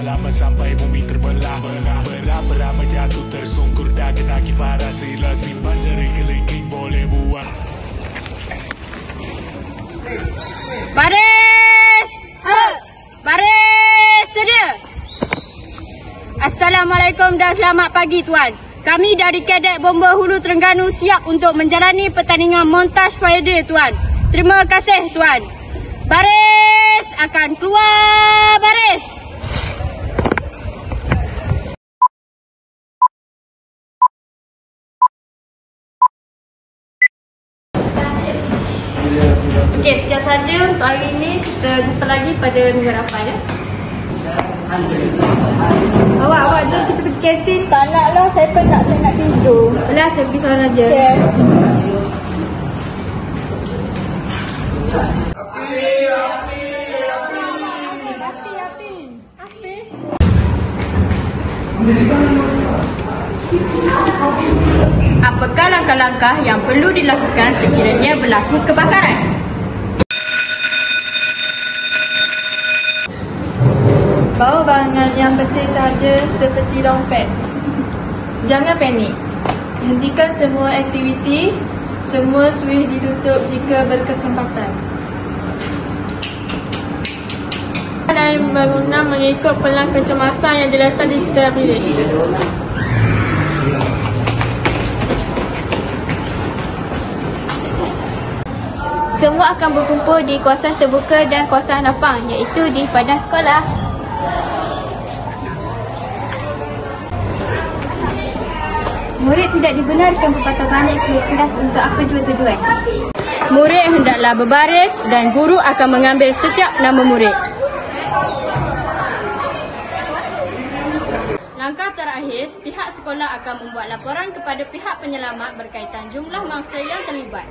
lama sampai bumi terbelah. Berat menjatuh tersungkur dah kena kifarah. Sila simpan jari kelingking boleh buang. Baris! Baris! Sedia! Assalamualaikum dan selamat pagi tuan. Kami dari Kadet Bomba Hulu Terengganu siap untuk menjalani pertandingan montaj fire drill tuan. Terima kasih tuan. Baris akan keluar baris. Okey, sekian saja untuk hari ini. Kita jumpa lagi pada minggu hadapan ya. Awak jom kita pergi kantin. Tak nak lah, saya penat, saya nak tidur. Alah, saya pergi seorang aja. Okay. Apakah langkah-langkah yang perlu dilakukan sekiranya berlaku kebakaran? Bawa barangan yang penting sahaja seperti dompet. Jangan panik. Hentikan semua aktiviti. Semua switch ditutup jika berkesempatan. Dan bangunan mengikut pelang kecemasan yang diletak di setiap bilik. Semua akan berkumpul di kawasan terbuka dan kawasan lapang, iaitu di padang sekolah. Murid tidak dibenarkan berpatah balik ke kelas untuk apa jua tujuan. Murid hendaklah berbaris dan guru akan mengambil setiap nama murid. Langkah terakhir, pihak sekolah akan membuat laporan kepada pihak penyelamat berkaitan jumlah mangsa yang terlibat.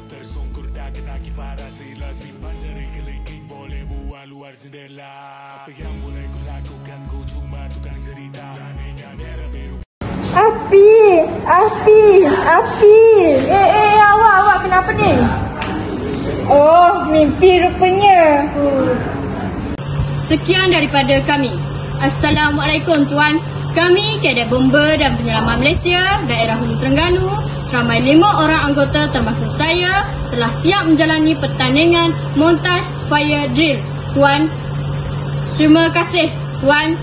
Tersungkur dah kena kifarah. Sila simpan jari kelingking boleh buang luar jendela. Apa yang boleh ku lakukan, ku cuma tukang cerita. Tandingan merah biru. Api! Awak kenapa ni? Oh, mimpi rupanya. Sekian daripada kami. Assalamualaikum tuan. Kami Kadet Bomba dan Penyelamat Malaysia Daerah Hulu Terengganu, seramai 5 orang anggota termasuk saya, telah siap menjalani pertandingan montaj fire drill. Tuan, terima kasih tuan.